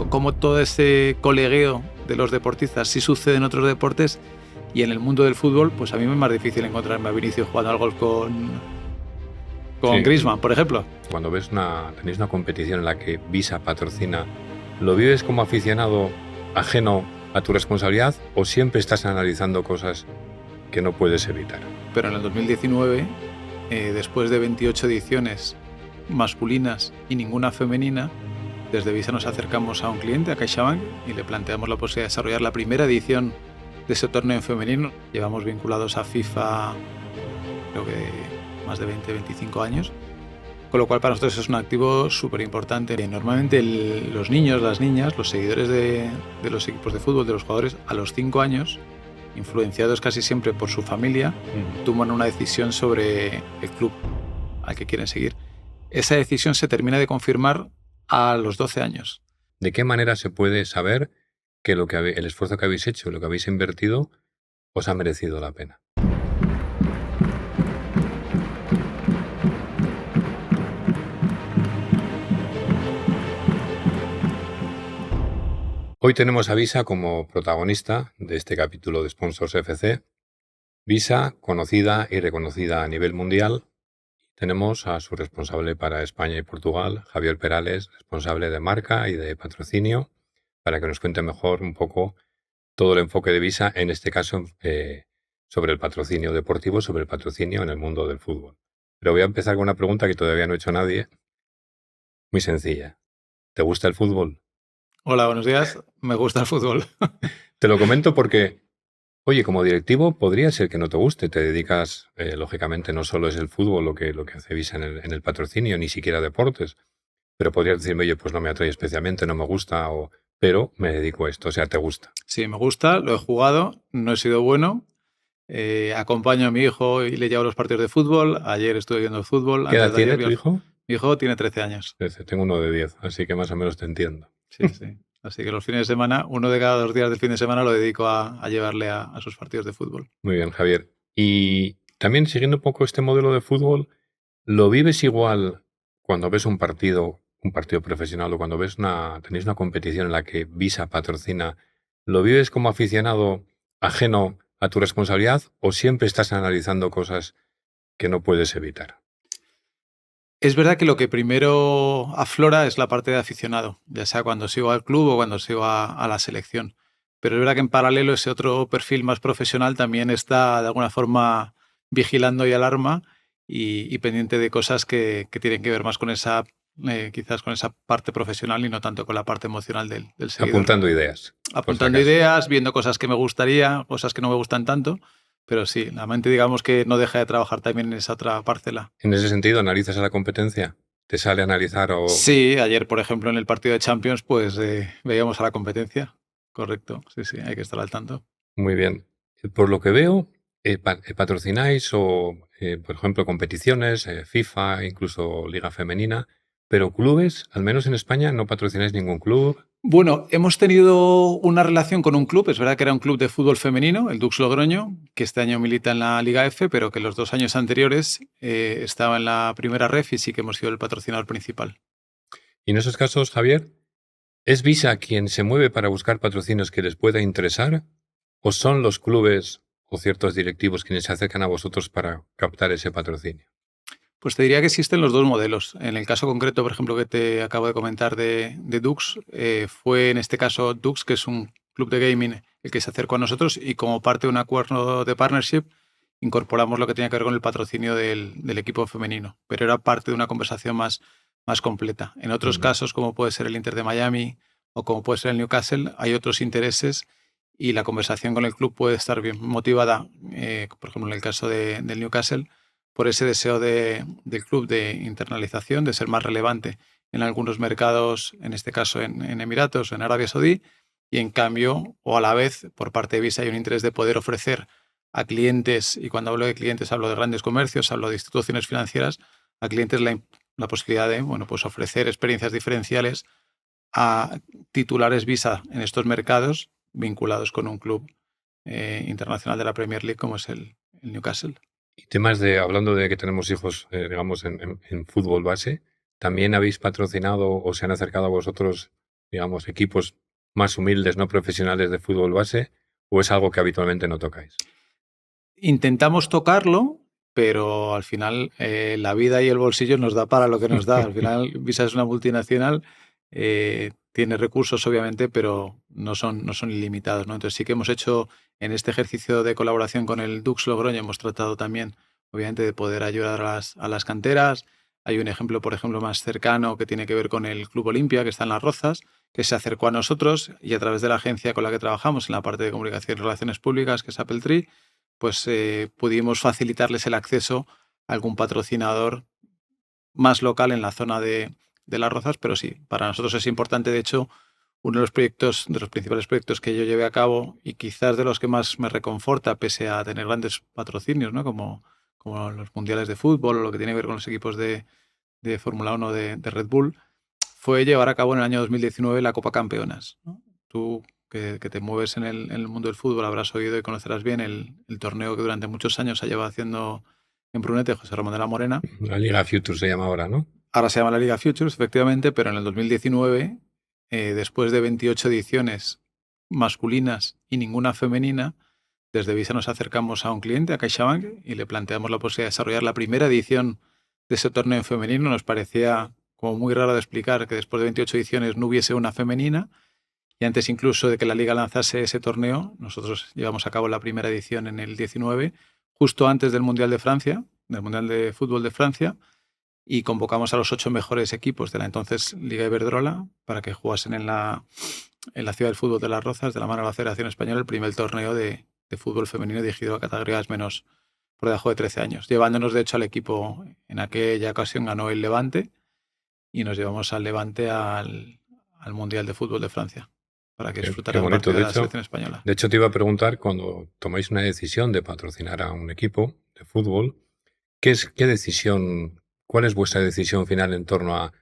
cómo todo ese colegueo de los deportistas sí sucede en otros deportes, y en el mundo del fútbol, pues a mí me es más difícil encontrarme a Vinicius jugando al golf con Sí. Griezmann, por ejemplo. Cuando tenéis una competición en la que Visa patrocina, ¿lo vives como aficionado ajeno a tu responsabilidad o siempre estás analizando cosas que no puedes evitar? Pero en el 2019, después de 28 ediciones masculinas y ninguna femenina, desde Visa nos acercamos a un cliente, a CaixaBank, y le planteamos la posibilidad de desarrollar la primera edición de ese torneo en femenino. Llevamos vinculados a FIFA, creo que más de 20-25 años, con lo cual para nosotros es un activo súper importante. Normalmente los niños, las niñas, los seguidores de los equipos de fútbol, de los jugadores, a los 5 años, influenciados casi siempre por su familia, toman una decisión sobre el club al que quieren seguir. Esa decisión se termina de confirmar a los 12 años. ¿De qué manera se puede saber que el esfuerzo que habéis hecho, lo que habéis invertido, os ha merecido la pena? Hoy tenemos a Visa como protagonista de este capítulo de Sponsors FC. Visa, conocida y reconocida a nivel mundial. Tenemos a su responsable para España y Portugal, Javier Perales, responsable de marca y de patrocinio, para que nos cuente mejor un poco todo el enfoque de Visa, en este caso sobre el patrocinio deportivo, sobre el patrocinio en el mundo del fútbol. Pero voy a empezar con una pregunta que todavía no ha hecho nadie, muy sencilla. ¿Te gusta el fútbol? Hola, buenos días. Me gusta el fútbol. Te lo comento porque, oye, como directivo podría ser que no te guste. Te dedicas, lógicamente, no solo es el fútbol lo que hace Visa en el patrocinio, ni siquiera deportes. Pero podrías decirme, oye, pues no me atrae especialmente, no me gusta, pero me dedico a esto. O sea, ¿te gusta? Sí, me gusta, lo he jugado, no he sido bueno. Acompaño a mi hijo y le llevo a los partidos de fútbol. Ayer estuve viendo el fútbol. ¿Qué edad tiene tu hijo? Mi hijo tiene 13 años. 13, tengo uno de 10, así que más o menos te entiendo. Sí, sí. Así que los fines de semana, uno de cada 2 días del fin de semana lo dedico a llevarle a sus partidos de fútbol. Muy bien, Javier. Y también siguiendo un poco este modelo de fútbol, ¿lo vives igual cuando ves un partido profesional, o cuando tenéis una competición en la que Visa patrocina? ¿Lo vives como aficionado ajeno a tu responsabilidad o siempre estás analizando cosas que no puedes evitar? Es verdad que lo que primero aflora es la parte de aficionado, ya sea cuando sigo al club o cuando sigo a la selección. Pero es verdad que en paralelo ese otro perfil más profesional también está de alguna forma vigilando y alarma y pendiente de cosas que tienen que ver más con esa, quizás con esa parte profesional y no tanto con la parte emocional del seguidor. Apuntando ideas. Apuntando ideas, viendo cosas que me gustaría, cosas que no me gustan tanto. Pero sí, la mente digamos que no deja de trabajar también en esa otra parcela. En ese sentido, ¿analizas a la competencia? ¿Te sale analizar o...? Sí, ayer, por ejemplo, en el partido de Champions, pues veíamos a la competencia. Correcto, sí, sí, hay que estar al tanto. Muy bien. Por lo que veo, patrocináis por ejemplo, competiciones, FIFA, incluso Liga Femenina, pero clubes, al menos en España, no patrocináis ningún club. Bueno, hemos tenido una relación con un club, es verdad que era un club de fútbol femenino, el Dux Logroño, que este año milita en la Liga F, pero que los 2 años anteriores estaba en la primera ref y sí que hemos sido el patrocinador principal. Y en esos casos, Javier, ¿es Visa quien se mueve para buscar patrocinios que les pueda interesar? ¿O son los clubes o ciertos directivos quienes se acercan a vosotros para captar ese patrocinio? Pues te diría que existen los dos modelos. En el caso concreto, por ejemplo, que te acabo de comentar de Dux, fue en este caso Dux, que es un club de gaming, el que se acercó a nosotros y como parte de un acuerdo de partnership incorporamos lo que tenía que ver con el patrocinio del equipo femenino, pero era parte de una conversación más completa. En otros casos, como puede ser el Inter de Miami o como puede ser el Newcastle, hay otros intereses y la conversación con el club puede estar bien motivada, por ejemplo, en el caso del Newcastle, por ese deseo del club de internalización, de ser más relevante en algunos mercados, en este caso en Emiratos o en Arabia Saudí, y en cambio, o a la vez, por parte de Visa hay un interés de poder ofrecer a clientes, y cuando hablo de clientes hablo de grandes comercios, hablo de instituciones financieras, a clientes la posibilidad de pues ofrecer experiencias diferenciales a titulares Visa en estos mercados vinculados con un club internacional de la Premier League como es el Newcastle. Y temas hablando de que tenemos hijos, digamos, en fútbol base, ¿también habéis patrocinado o se han acercado a vosotros digamos, equipos más humildes, no profesionales de fútbol base, o es algo que habitualmente no tocáis? Intentamos tocarlo, pero al final la vida y el bolsillo nos da para lo que nos da. Al final Visa es una multinacional, tiene recursos obviamente, pero no son ilimitados, ¿no? Entonces sí que hemos hecho en este ejercicio de colaboración con el Dux Logroño, hemos tratado también obviamente de poder ayudar a las canteras. Hay un ejemplo, por ejemplo, más cercano que tiene que ver con el Club Olimpia, que está en Las Rozas, que se acercó a nosotros y a través de la agencia con la que trabajamos en la parte de comunicación y relaciones públicas, que es Apple Tree, pues pudimos facilitarles el acceso a algún patrocinador más local en la zona de Las Rozas, pero sí, para nosotros es importante. De hecho, uno de los proyectos, de los principales proyectos que yo llevé a cabo y quizás de los que más me reconforta, pese a tener grandes patrocinios, ¿no? Como los mundiales de fútbol o lo que tiene que ver con los equipos de Fórmula 1 de Red Bull, fue llevar a cabo en el año 2019 la Copa Campeonas, ¿no? Tú que te mueves en el mundo del fútbol habrás oído y conocerás bien el torneo que durante muchos años ha llevado haciendo en Brunete José Ramón de la Morena. La Liga Future se llama ahora, ¿no? Ahora se llama la Liga Futures, efectivamente, pero en el 2019, después de 28 ediciones masculinas y ninguna femenina, desde Visa nos acercamos a un cliente, a CaixaBank, y le planteamos la posibilidad de desarrollar la primera edición de ese torneo en femenino. Nos parecía como muy raro de explicar que después de 28 ediciones no hubiese una femenina. Y antes incluso de que la liga lanzase ese torneo, nosotros llevamos a cabo la primera edición en el 19, justo antes del Mundial de Francia, del Mundial de Fútbol de Francia, y convocamos a los 8 mejores equipos de la entonces Liga Iberdrola para que jugasen en la Ciudad del Fútbol de Las Rozas, de la mano de la Federación Española, el primer torneo de fútbol femenino dirigido a categorías menos por debajo de 13 años, llevándonos de hecho al equipo. En aquella ocasión ganó el Levante y nos llevamos al Levante al Mundial de Fútbol de Francia para que Qué disfrutara un bonito. partido de la selección española. De hecho, te iba a preguntar, cuando tomáis una decisión de patrocinar a un equipo de fútbol, qué decisión, cuál es vuestra decisión final en torno a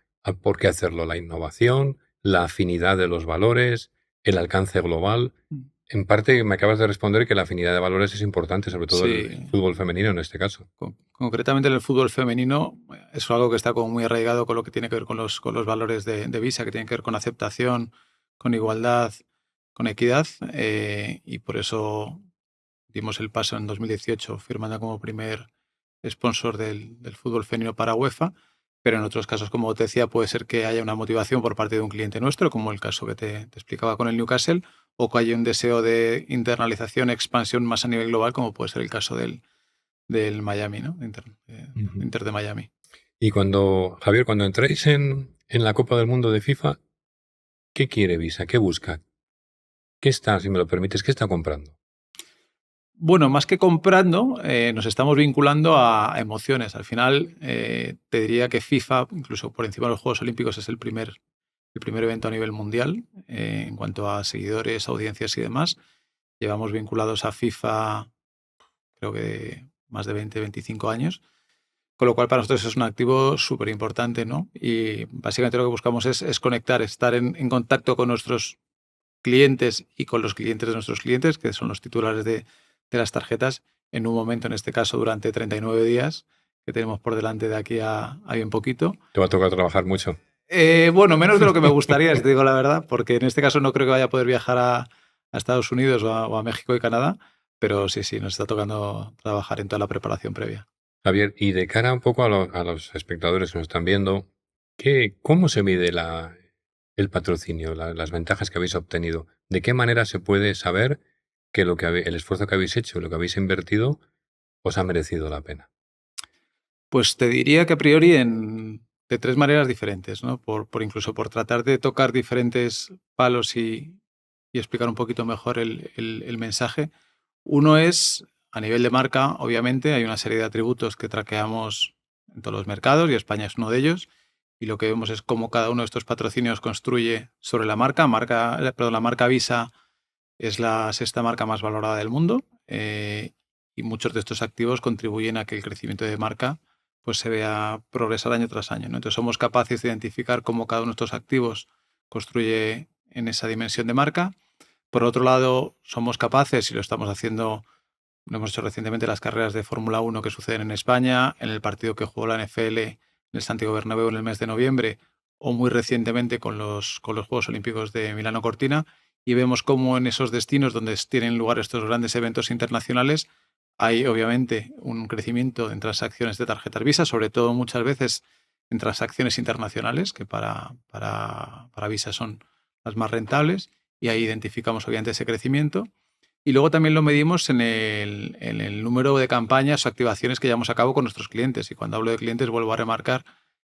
por qué hacerlo? ¿La innovación, la afinidad de los valores, el alcance global? En parte me acabas de responder que la afinidad de valores es importante, sobre todo Sí, el fútbol femenino en este caso. concretamente en el fútbol femenino es algo que está como muy arraigado con lo que tiene que ver con los valores de Visa, que tienen que ver con aceptación, con igualdad, con equidad, y por eso dimos el paso en 2018 firmando como primer sponsor del fútbol femenino para UEFA. Pero en otros casos, como te decía, puede ser que haya una motivación por parte de un cliente nuestro, como el caso que te explicaba con el Newcastle, o que haya un deseo de internalización, expansión más a nivel global, como puede ser el caso del Miami, ¿no? Inter de Miami. Y Javier, cuando entráis en la Copa del Mundo de FIFA, ¿qué quiere Visa? ¿Qué busca? ¿Qué está, si me lo permites, qué está comprando? Bueno, más que comprando, nos estamos vinculando a emociones. Al final, te diría que FIFA, incluso por encima de los Juegos Olímpicos, es el primer evento a nivel mundial en cuanto a seguidores, audiencias y demás. Llevamos vinculados a FIFA, creo que más de 20, 25 años, con lo cual para nosotros es un activo súper importante, ¿no? Y básicamente lo que buscamos es conectar, estar en contacto con nuestros clientes y con los clientes de nuestros clientes, que son los titulares de las tarjetas, en un momento, en este caso, durante 39 días, que tenemos por delante de aquí a bien poquito. Te va a tocar trabajar mucho. Bueno, menos de lo que me gustaría, si te digo la verdad, porque en este caso no creo que vaya a poder viajar a Estados Unidos o a México y Canadá, pero sí, nos está tocando trabajar en toda la preparación previa. Javier, y de cara un poco a los espectadores que nos están viendo, ¿cómo se mide el patrocinio, las ventajas que habéis obtenido? ¿De qué manera se puede saber que el esfuerzo que habéis hecho, lo que habéis invertido, os ha merecido la pena? Pues te diría que a priori de tres maneras diferentes, ¿no? Incluso por tratar de tocar diferentes palos y explicar un poquito mejor el mensaje. Uno es, a nivel de marca, obviamente, hay una serie de atributos que traqueamos en todos los mercados y España es uno de ellos. Y lo que vemos es cómo cada uno de estos patrocinios construye sobre la marca. La marca Visa es la sexta marca más valorada del mundo, y muchos de estos activos contribuyen a que el crecimiento de marca pues se vea progresar año tras año, ¿no? Entonces somos capaces de identificar cómo cada uno de estos activos construye en esa dimensión de marca. Por otro lado, somos capaces, y lo estamos haciendo, lo hemos hecho recientemente, las carreras de Fórmula 1 que suceden en España, en el partido que jugó la NFL en el Santiago Bernabéu en el mes de noviembre, o muy recientemente con los Juegos Olímpicos de Milano Cortina, y vemos cómo en esos destinos donde tienen lugar estos grandes eventos internacionales hay obviamente un crecimiento en transacciones de tarjetas Visa, sobre todo muchas veces en transacciones internacionales, que para Visa son las más rentables, y ahí identificamos obviamente ese crecimiento. Y luego también lo medimos en el número de campañas o activaciones que llevamos a cabo con nuestros clientes. Y cuando hablo de clientes vuelvo a remarcar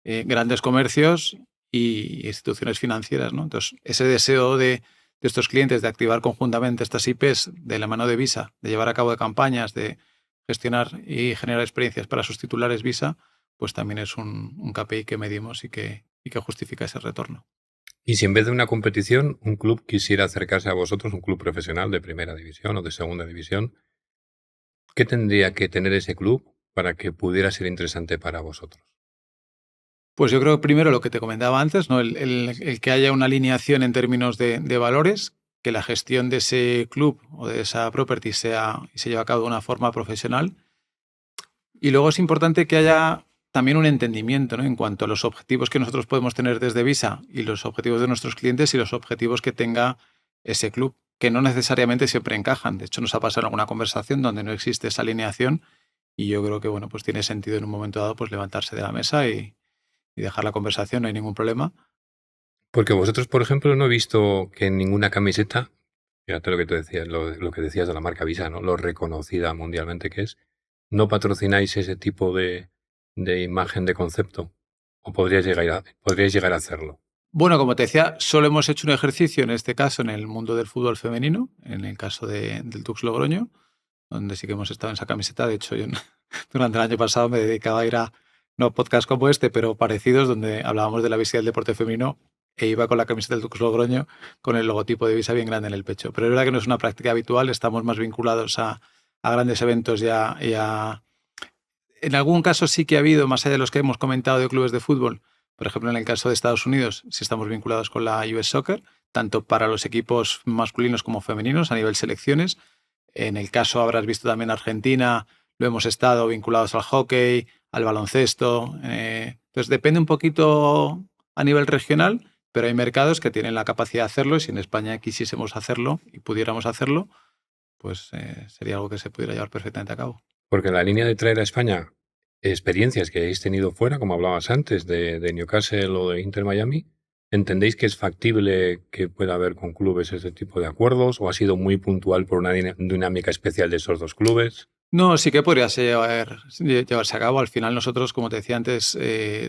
grandes comercios y instituciones financieras, ¿no? Entonces, ese deseo de estos clientes de activar conjuntamente estas IPs de la mano de Visa, de llevar a cabo de campañas, de gestionar y generar experiencias para sus titulares Visa, pues también es un KPI que medimos y que justifica ese retorno. Y si en vez de una competición, un club quisiera acercarse a vosotros, un club profesional de primera división o de segunda división, ¿qué tendría que tener ese club para que pudiera ser interesante para vosotros? Pues yo creo primero lo que te comentaba antes, ¿no? El que haya una alineación en términos de valores, que la gestión de ese club o de esa property se lleve a cabo de una forma profesional. Y luego es importante que haya también un entendimiento, ¿no? En cuanto a los objetivos que nosotros podemos tener desde Visa y los objetivos de nuestros clientes y los objetivos que tenga ese club, que no necesariamente siempre encajan. De hecho, nos ha pasado en alguna conversación donde no existe esa alineación y yo creo que bueno, pues tiene sentido en un momento dado pues levantarse de la mesa y dejar la conversación, no hay ningún problema. Porque vosotros, por ejemplo, no he visto que en ninguna camiseta, fíjate lo que te decías, lo que decías de la marca Visa, ¿no? Lo reconocida mundialmente que es, no patrocináis ese tipo de imagen de concepto. ¿O podríais llegar a hacerlo? Bueno, como te decía, solo hemos hecho un ejercicio, en este caso, en el mundo del fútbol femenino, en el caso del Dux Logroño, donde sí que hemos estado en esa camiseta. De hecho, yo durante el año pasado me dedicaba a ir a no podcasts como este, pero parecidos, donde hablábamos de la visibilidad del deporte femenino e iba con la camiseta del Dux Logroño con el logotipo de Visa bien grande en el pecho. Pero es verdad que no es una práctica habitual, estamos más vinculados a grandes eventos y a... En algún caso sí que ha habido, más allá de los que hemos comentado de clubes de fútbol, por ejemplo, en el caso de Estados Unidos, sí estamos vinculados con la US Soccer, tanto para los equipos masculinos como femeninos a nivel selecciones. En el caso, habrás visto también Argentina, lo hemos estado vinculados al hockey, al baloncesto. Entonces, depende un poquito a nivel regional, pero hay mercados que tienen la capacidad de hacerlo y si en España quisiésemos hacerlo y pudiéramos hacerlo, pues sería algo que se pudiera llevar perfectamente a cabo. Porque la línea de traer a España experiencias que hayáis tenido fuera, como hablabas antes, de Newcastle o de Inter Miami, ¿entendéis que es factible que pueda haber con clubes ese tipo de acuerdos o ha sido muy puntual por una dinámica especial de esos dos clubes? No, sí que podría llevarse a cabo. Al final nosotros, como te decía antes,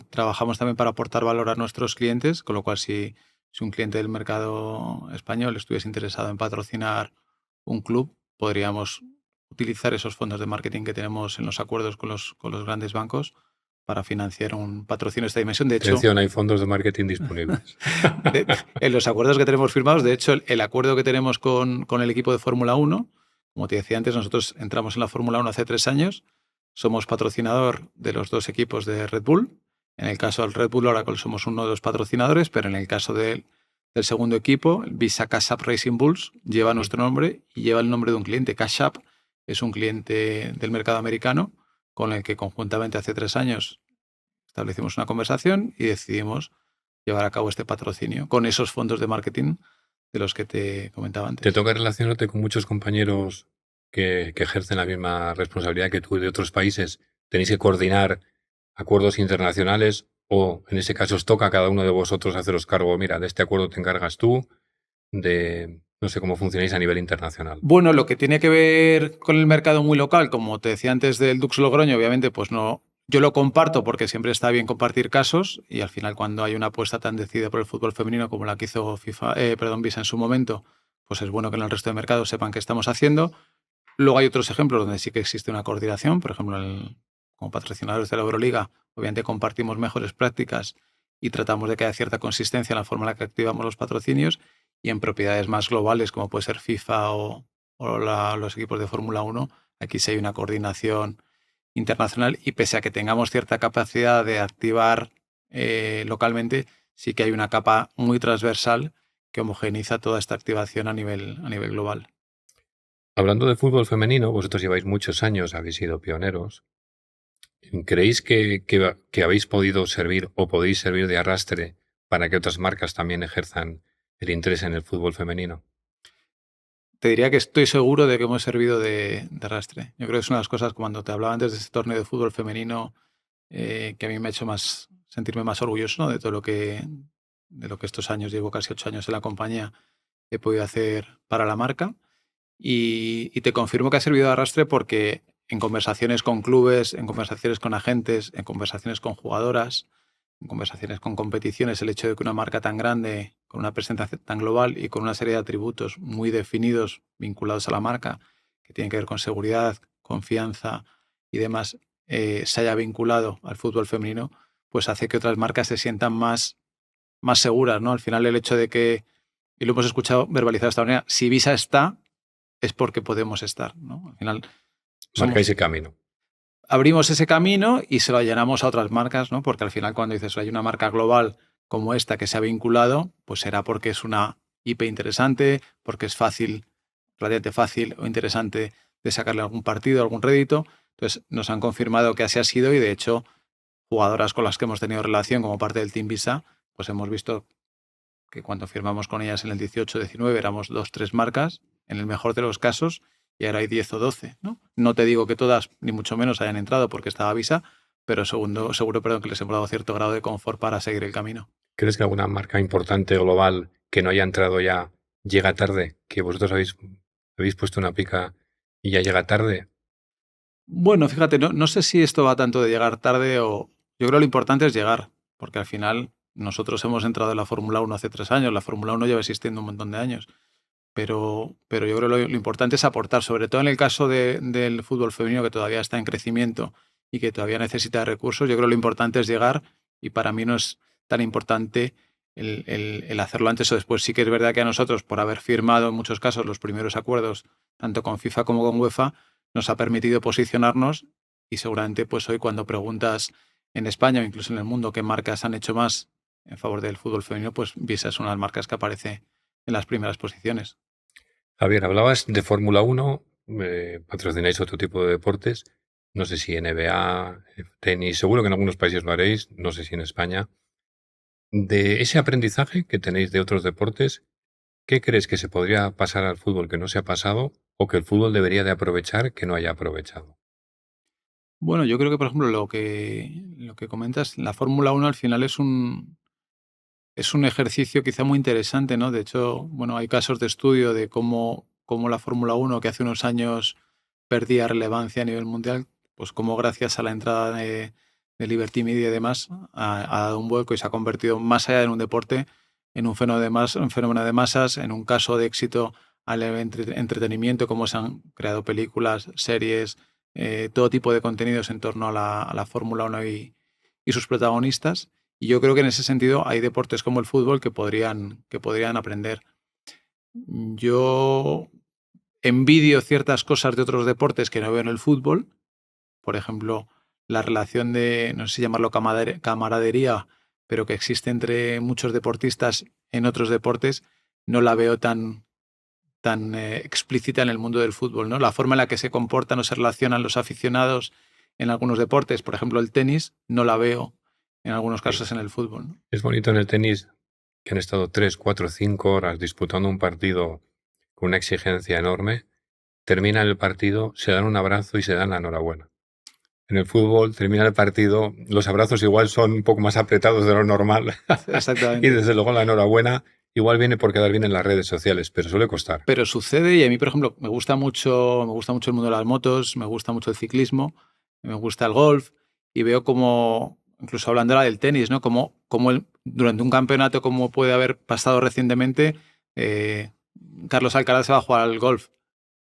trabajamos también para aportar valor a nuestros clientes, con lo cual si un cliente del mercado español estuviese interesado en patrocinar un club, podríamos utilizar esos fondos de marketing que tenemos en los acuerdos con los grandes bancos para financiar un patrocinio de esta dimensión. De hecho, atención, hay fondos de marketing disponibles. en los acuerdos que tenemos firmados, de hecho, el acuerdo que tenemos con el equipo de Fórmula 1, como te decía antes, nosotros entramos en la Fórmula 1 hace 3 años, somos patrocinador de los dos equipos de Red Bull. En el caso del Red Bull Oracle somos uno de los patrocinadores, pero en el caso del segundo equipo, el Visa Cash App Racing Bulls, lleva nuestro nombre y lleva el nombre de un cliente. Cash App es un cliente del mercado americano con el que conjuntamente hace 3 años establecimos una conversación y decidimos llevar a cabo este patrocinio con esos fondos de marketing de los que te comentaba antes. ¿Te toca relacionarte con muchos compañeros que ejercen la misma responsabilidad que tú de otros países? ¿Tenéis que coordinar acuerdos internacionales o en ese caso os toca a cada uno de vosotros haceros cargo, mira, de este acuerdo te encargas tú, de no sé cómo funcionáis a nivel internacional? Bueno, lo que tiene que ver con el mercado muy local, como te decía antes del Dux Logroño, obviamente, pues no. Yo lo comparto porque siempre está bien compartir casos y al final cuando hay una apuesta tan decidida por el fútbol femenino como la que hizo Visa en su momento, pues es bueno que en el resto de mercados sepan qué estamos haciendo. Luego hay otros ejemplos donde sí que existe una coordinación, por ejemplo, como patrocinadores de la Euroliga, obviamente compartimos mejores prácticas y tratamos de que haya cierta consistencia en la forma en la que activamos los patrocinios y en propiedades más globales como puede ser FIFA o los equipos de Fórmula 1, aquí sí hay una coordinación internacional y pese a que tengamos cierta capacidad de activar localmente, sí que hay una capa muy transversal que homogeniza toda esta activación a nivel global. Hablando de fútbol femenino, vosotros lleváis muchos años, habéis sido pioneros. ¿Creéis que habéis podido servir o podéis servir de arrastre para que otras marcas también ejerzan el interés en el fútbol femenino? Te diría que estoy seguro de que hemos servido de arrastre. Yo creo que es una de las cosas, cuando te hablaba antes de este torneo de fútbol femenino, que a mí me ha hecho sentirme más orgulloso, ¿no? De lo que estos años, llevo casi 8 años en la compañía, he podido hacer para la marca. Y te confirmo que ha servido de arrastre porque en conversaciones con clubes, en conversaciones con agentes, en conversaciones con jugadoras, en conversaciones con competiciones, el hecho de que una marca tan grande, con una presencia tan global y con una serie de atributos muy definidos vinculados a la marca, que tienen que ver con seguridad, confianza y demás, se haya vinculado al fútbol femenino, pues hace que otras marcas se sientan más seguras, ¿no? Al final, el hecho de que, y lo hemos escuchado verbalizado de esta manera, si Visa está, es porque podemos estar, ¿no? Al final Marcáis el camino. abrimos ese camino y se lo allanamos a otras marcas, ¿no? Porque al final, cuando dices hay una marca global como esta que se ha vinculado, pues será porque es una IP interesante, porque es fácil, relativamente fácil o interesante de sacarle algún partido, algún rédito. Entonces nos han confirmado que así ha sido y, de hecho, jugadoras con las que hemos tenido relación como parte del Team Visa, pues hemos visto que cuando firmamos con ellas en el 18-19 éramos 2-3 marcas, en el mejor de los casos, y ahora hay 10 o 12, ¿no? No te digo que todas, ni mucho menos, hayan entrado porque estaba Visa, pero seguro que les hemos dado cierto grado de confort para seguir el camino. ¿Crees que alguna marca importante global que no haya entrado ya llega tarde? ¿Que vosotros habéis puesto una pica y ya llega tarde? Bueno, fíjate, no sé si esto va tanto de llegar tarde o... Yo creo que lo importante es llegar, porque al final nosotros hemos entrado en la Fórmula 1 hace 3 años, la Fórmula 1 lleva existiendo un montón de años. Pero yo creo que lo importante es aportar, sobre todo en el caso del fútbol femenino, que todavía está en crecimiento y que todavía necesita recursos. Yo creo que lo importante es llegar, y para mí no es tan importante el hacerlo antes o después. Sí que es verdad que a nosotros, por haber firmado en muchos casos los primeros acuerdos, tanto con FIFA como con UEFA, nos ha permitido posicionarnos, y seguramente pues hoy, cuando preguntas en España o incluso en el mundo qué marcas han hecho más en favor del fútbol femenino, pues Visa es una de las marcas que aparece en las primeras posiciones. Javier, hablabas de Fórmula 1, patrocináis otro tipo de deportes, no sé si NBA, tenis, seguro que en algunos países lo haréis, no sé si en España. De ese aprendizaje que tenéis de otros deportes, ¿qué crees que se podría pasar al fútbol que no se ha pasado o que el fútbol debería de aprovechar que no haya aprovechado? Bueno, yo creo que, por ejemplo, lo que comentas, la Fórmula 1 al final es un ejercicio quizá muy interesante, ¿no? De hecho, bueno, hay casos de estudio de cómo la Fórmula 1, que hace unos años perdía relevancia a nivel mundial, pues cómo, gracias a la entrada de Liberty Media y demás, ha dado un vuelco y se ha convertido, más allá de un deporte, en un fenómeno de masas, en un caso de éxito al entretenimiento, cómo se han creado películas, series, todo tipo de contenidos en torno a la Fórmula 1 y sus protagonistas. Y yo creo que en ese sentido hay deportes como el fútbol que podrían aprender. Yo envidio ciertas cosas de otros deportes que no veo en el fútbol. Por ejemplo, la relación de, no sé si llamarlo camaradería, pero que existe entre muchos deportistas en otros deportes, no la veo tan explícita en el mundo del fútbol, ¿no? La forma en la que se comportan o se relacionan los aficionados en algunos deportes, por ejemplo el tenis, no la veo en algunos Sí. casos en el fútbol, ¿no? Es bonito en el tenis que han estado 3, 4, 5 horas disputando un partido con una exigencia enorme, termina el partido, se dan un abrazo y se dan la enhorabuena. En el fútbol termina el partido, los abrazos igual son un poco más apretados de lo normal y Exactamente. desde luego la enhorabuena igual viene por quedar bien en las redes sociales, pero suele costar. Pero sucede, y a mí, por ejemplo, me gusta mucho el mundo de las motos, me gusta mucho el ciclismo, me gusta el golf, y veo como, incluso hablando ahora del tenis, ¿no? Como durante un campeonato, como puede haber pasado recientemente, eh, Carlos Alcaraz se va a jugar al golf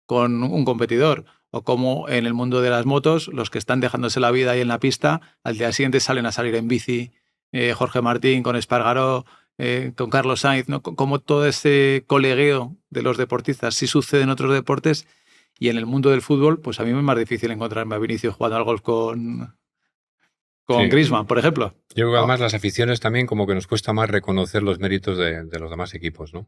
con un competidor, o como en el mundo de las motos, los que están dejándose la vida ahí en la pista, al día siguiente salen a salir en bici, Jorge Martín con Espargaró, con Carlos Sainz, ¿no? Como todo ese colegueo de los deportistas sí sucede en otros deportes, y en el mundo del fútbol, pues a mí me es más difícil encontrarme a Vinicius jugando al golf con Sí. Griezmann, por ejemplo. Yo creo que Oh. además las aficiones también como que nos cuesta más reconocer los méritos de los demás equipos, ¿no?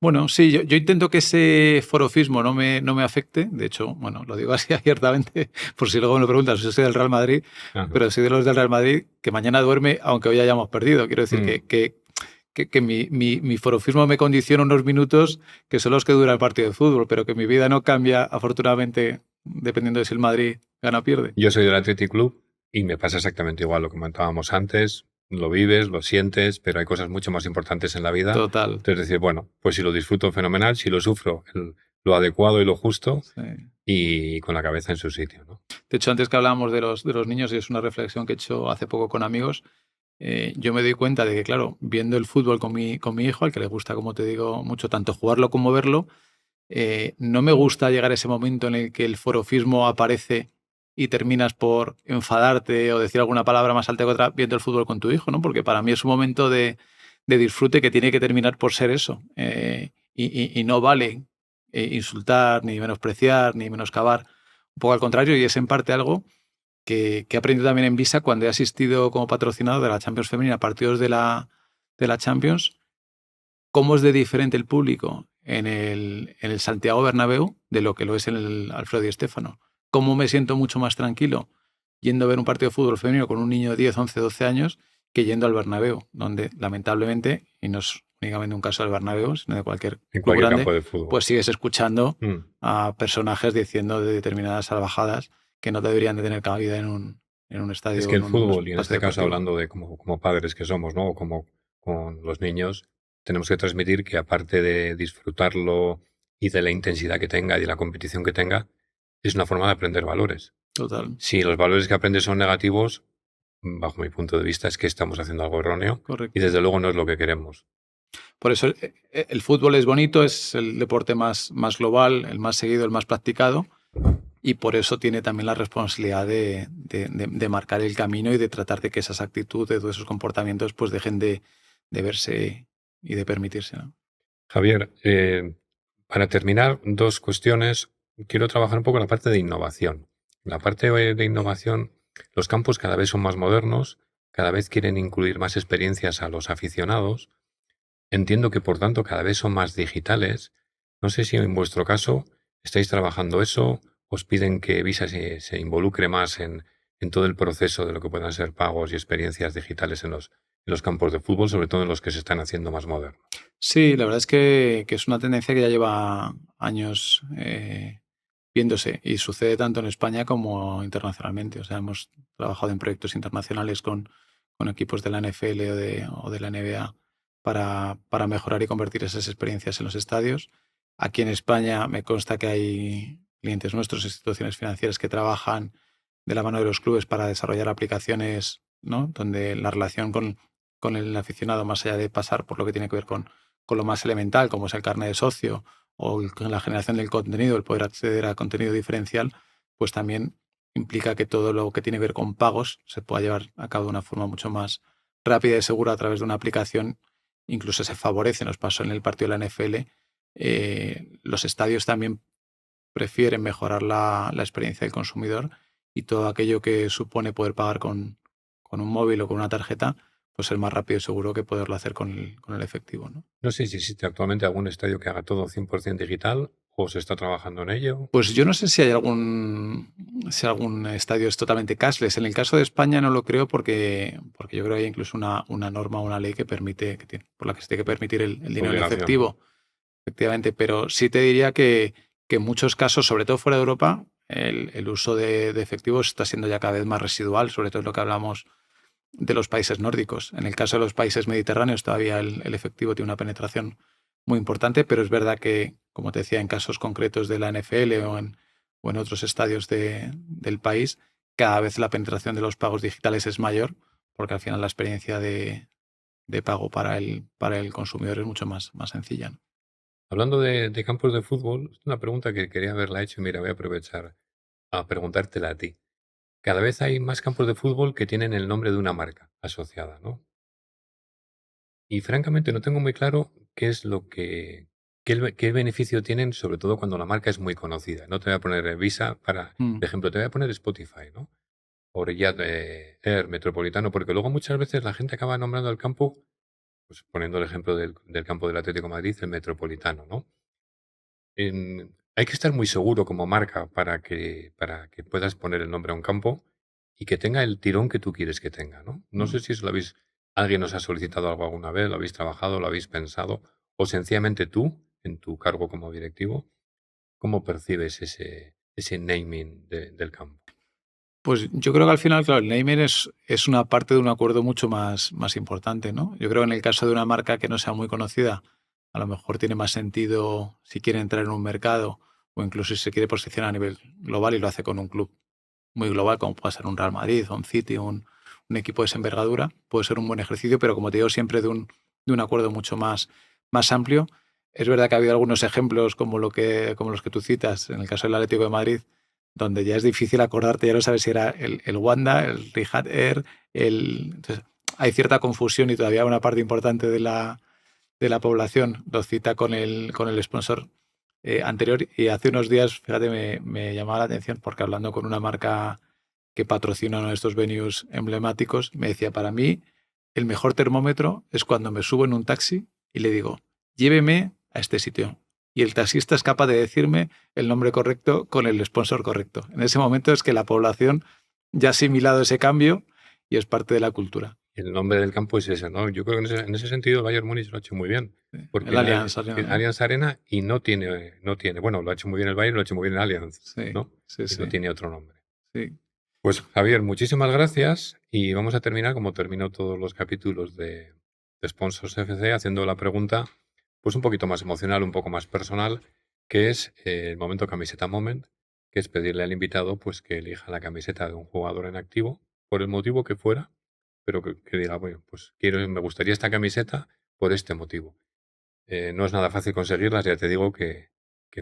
Bueno, sí, yo intento que ese forofismo no me afecte. De hecho, bueno, lo digo así abiertamente, por si luego me lo preguntas, yo soy del Real Madrid, Ajá. pero soy de los del Real Madrid que mañana duerme aunque hoy hayamos perdido. Quiero decir Mm. que mi forofismo me condiciona unos minutos que son los que dura el partido de fútbol, pero que mi vida no cambia, afortunadamente, dependiendo de si el Madrid gana o pierde. Yo soy del Athletic Club y me pasa exactamente igual, lo comentábamos antes, lo vives, lo sientes, pero hay cosas mucho más importantes en la vida. Total. Entonces decir, bueno, pues si lo disfruto fenomenal, si lo sufro, lo adecuado y lo justo Sí. y con la cabeza en su sitio, ¿no? De hecho, antes que hablábamos de los niños, y es una reflexión que he hecho hace poco con amigos, yo me doy cuenta de que, claro, viendo el fútbol con mi hijo, al que le gusta, como te digo, mucho tanto jugarlo como verlo, no me gusta llegar a ese momento en el que el forofismo aparece y terminas por enfadarte o decir alguna palabra más alta que otra viendo el fútbol con tu hijo, ¿no? Porque para mí es un momento de disfrute que tiene que terminar por ser eso. Y no vale insultar, ni menospreciar, ni menoscabar. Un poco al contrario, y es en parte algo que he aprendido también en Visa cuando he asistido como patrocinador de la Champions Femenina a partidos de la Champions, cómo es de diferente el público en el Santiago Bernabéu de lo que lo es en el Alfredo Di Stéfano. Cómo me siento mucho más tranquilo yendo a ver un partido de fútbol femenino con un niño de 10, 11, 12 años que yendo al Bernabéu, donde lamentablemente, y no es únicamente un caso del Bernabéu, sino de cualquier En club cualquier grande, campo de fútbol. pues sigues escuchando Mm. a personajes diciendo de determinadas salvajadas que no deberían de tener cabida en un Es estadio que o el en un fútbol, y en espacio este caso deportivo. hablando de como padres que somos, ¿no? O como con los niños, tenemos que transmitir que aparte de disfrutarlo y de la intensidad que tenga y de la competición que tenga, es una forma de aprender valores. Total, Si los valores que aprendes son negativos, bajo mi punto de vista, es que estamos haciendo algo erróneo y correcto. desde luego no es lo que queremos. Por eso el fútbol es bonito, es el deporte más global, el más seguido, el más practicado, y por eso tiene también la responsabilidad de marcar el camino y de tratar de que esas actitudes o esos comportamientos pues dejen de verse y de permitirse, ¿no? Javier, para terminar, dos cuestiones. Quiero trabajar un poco en la parte de innovación. La parte de innovación, los campos cada vez son más modernos, cada vez quieren incluir más experiencias a los aficionados. Entiendo que por tanto cada vez son más digitales. No sé si en vuestro caso estáis trabajando eso, os piden que Visa se involucre más en todo el proceso de lo que puedan ser pagos y experiencias digitales en los campos de fútbol, sobre todo en los que se están haciendo más modernos. Sí, la verdad es que es una tendencia que ya lleva años viéndose y sucede tanto en España como internacionalmente. O sea, hemos trabajado en proyectos internacionales con equipos de la NFL o de la NBA para mejorar y convertir esas experiencias en los estadios. Aquí en España me consta que hay clientes nuestros, instituciones financieras que trabajan de la mano de los clubes para desarrollar aplicaciones, ¿no? Donde la relación con el aficionado, más allá de pasar por lo que tiene que ver con lo más elemental, como es el carnet de socio o con la generación del contenido, el poder acceder a contenido diferencial, pues también implica que todo lo que tiene que ver con pagos se pueda llevar a cabo de una forma mucho más rápida y segura a través de una aplicación. Incluso se favorece, nos pasó en el partido de la NFL, los estadios también prefieren mejorar la experiencia del consumidor y todo aquello que supone poder pagar con un móvil o con una tarjeta, pues ser más rápido y seguro que poderlo hacer con el efectivo, ¿no? No sé si existe actualmente algún estadio que haga todo 100% digital o se está trabajando en ello. Pues yo no sé si algún estadio es totalmente cashless. En el caso de España no lo creo porque yo creo que hay incluso una norma, una ley que permite, por la que se tiene que permitir el dinero en Obligación, ¿no? efectivo, efectivamente. Pero sí te diría que en muchos casos, sobre todo fuera de Europa, el uso de efectivos está siendo ya cada vez más residual, sobre todo en lo que hablamos de los países nórdicos. En el caso de los países mediterráneos todavía el efectivo tiene una penetración muy importante, pero es verdad que, como te decía, en casos concretos de la NFL o en otros estadios del país, cada vez la penetración de los pagos digitales es mayor, porque al final la experiencia de pago para el consumidor es mucho más sencilla, ¿no? Hablando de campos de fútbol, es una pregunta que quería haberla hecho y mira, voy a aprovechar a preguntártela a ti. Cada vez hay más campos de fútbol que tienen el nombre de una marca asociada, ¿no? Y francamente no tengo muy claro qué es qué beneficio tienen, sobre todo cuando la marca es muy conocida. No te voy a poner Visa Mm, por ejemplo, te voy a poner Spotify, ¿no? O Riyadh Air, Metropolitano, porque luego muchas veces la gente acaba nombrando el campo pues poniendo el ejemplo del campo del Atlético de Madrid, el Metropolitano, ¿no? Hay que estar muy seguro como marca para que puedas poner el nombre a un campo y que tenga el tirón que tú quieres que tenga, ¿no? No Mm. sé si eso alguien os ha solicitado algo alguna vez, lo habéis trabajado, lo habéis pensado, o sencillamente tú, en tu cargo como directivo, ¿cómo percibes ese naming del campo? Pues yo creo que al final, claro, el naming es una parte de un acuerdo mucho más importante, ¿no? Yo creo que en el caso de una marca que no sea muy conocida, a lo mejor tiene más sentido si quiere entrar en un mercado o incluso si se quiere posicionar a nivel global y lo hace con un club muy global, como puede ser un Real Madrid o un City, un equipo de esa envergadura, puede ser un buen ejercicio, pero como te digo, siempre de un acuerdo mucho más amplio. Es verdad que ha habido algunos ejemplos como los que tú citas, en el caso del Atlético de Madrid, donde ya es difícil acordarte, ya no sabes si era el Wanda, el Rihad Air, entonces, hay cierta confusión y todavía una parte importante de la población lo cita con el sponsor anterior. Y hace unos días, fíjate, me llamaba la atención porque hablando con una marca que patrocina uno de estos venues emblemáticos, me decía, para mí el mejor termómetro es cuando me subo en un taxi y le digo, lléveme a este sitio. Y el taxista es capaz de decirme el nombre correcto con el sponsor correcto. En ese momento es que la población ya ha asimilado ese cambio y es parte de la cultura. El nombre del campo es ese, ¿no? Yo creo que en ese sentido el Bayern Múnich lo ha hecho muy bien, Sí. porque El Allianz Arena, ¿no? Allianz Arena y no tiene, bueno, lo ha hecho muy bien el Bayern, lo ha hecho muy bien el Allianz, Sí, ¿no? sí, Y no sí, tiene otro nombre. sí. Pues Javier, muchísimas gracias y vamos a terminar como termino todos los capítulos de Sponsors FC haciendo la pregunta pues un poquito más emocional, un poco más personal, que es el momento camiseta moment, que es pedirle al invitado pues que elija la camiseta de un jugador en activo por el motivo que fuera, pero que diga, bueno, pues me gustaría esta camiseta por este motivo. No es nada fácil conseguirlas, ya te digo que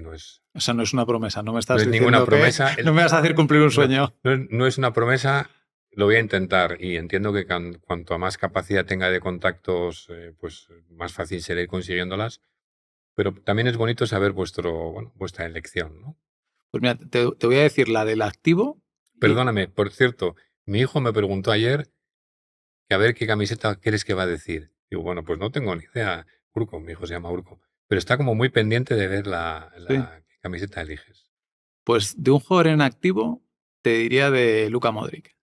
no es, O sea, no es una promesa, no me no estás es ninguna diciendo que promesa. no me vas a hacer cumplir un No, sueño. no es una promesa, lo voy a intentar y entiendo que cuanto a más capacidad tenga de contactos, pues más fácil será ir consiguiéndolas, pero también es bonito saber vuestra elección, ¿no? Pues mira, te voy a decir la del activo y Perdóname, por cierto, mi hijo me preguntó ayer que a ver qué camiseta crees que va a decir. Digo, bueno, pues no tengo ni idea. Urco, mi hijo se llama Urco, pero está como muy pendiente de ver sí. qué camiseta eliges. Pues de un jugador en activo te diría de Luka Modric.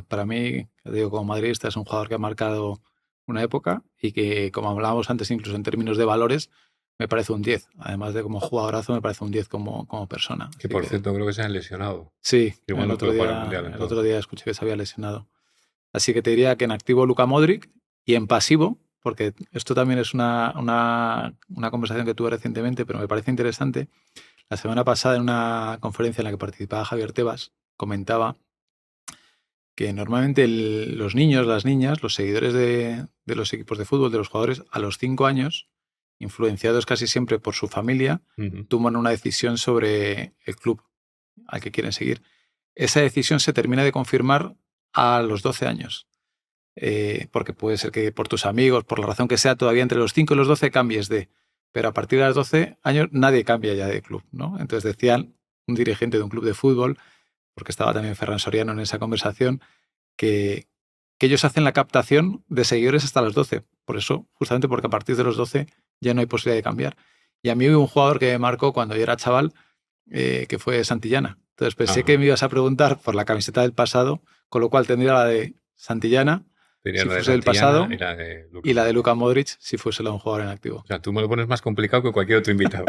Para mí, te digo, como madridista es un jugador que ha marcado una época y que, como hablábamos antes, incluso en términos de valores, me parece un 10. Además de como jugadorazo, me parece un 10 como persona. Que Así por que cierto creo que se han lesionado. sí, Igual el no otro puede jugar al Mundial día, el otro entonces. día escuché que se había lesionado. Así que te diría que en activo Luka Modric y en pasivo, porque esto también es una conversación que tuve recientemente, pero me parece interesante. La semana pasada, en una conferencia en la que participaba Javier Tebas, comentaba que normalmente los niños, las niñas, los seguidores de los equipos de fútbol, de los jugadores, a los 5 años, influenciados casi siempre por su familia, Ujú. toman una decisión sobre el club al que quieren seguir. Esa decisión se termina de confirmar a los 12 años. Porque puede ser que por tus amigos, por la razón que sea, todavía entre los 5 y los 12 cambies de. Pero a partir de los 12 años nadie cambia ya de club, ¿no? Entonces decían un dirigente de un club de fútbol, porque estaba también Ferran Soriano en esa conversación, que, que ellos hacen la captación de seguidores hasta los 12. Por eso, justamente porque a partir de los 12 ya no hay posibilidad de cambiar. Y a mí hubo un jugador que me marcó cuando yo era chaval, que fue Santillana. Entonces pensé Ajá. que me ibas a preguntar por la camiseta del pasado, con lo cual tendría la de Santillana Sería si la de fuese del Santillana y pasado la de Luka y la de Modric. Luka Modric si fuese la de un jugador en activo. O sea, tú me lo pones más complicado que cualquier otro invitado.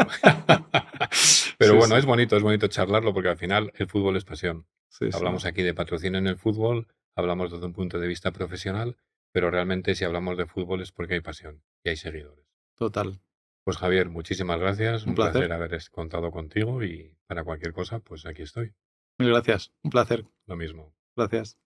Pero Sí, bueno, sí, es bonito charlarlo porque al final el fútbol es pasión. sí, sí, Hablamos aquí de patrocinio en el fútbol, hablamos desde un punto de vista profesional, pero realmente si hablamos de fútbol es porque hay pasión y hay seguidores. total. Pues Javier, muchísimas gracias, Un un placer. placer haber contado contigo y para cualquier cosa, pues aquí estoy. Mil gracias. Un placer. Lo mismo. Gracias.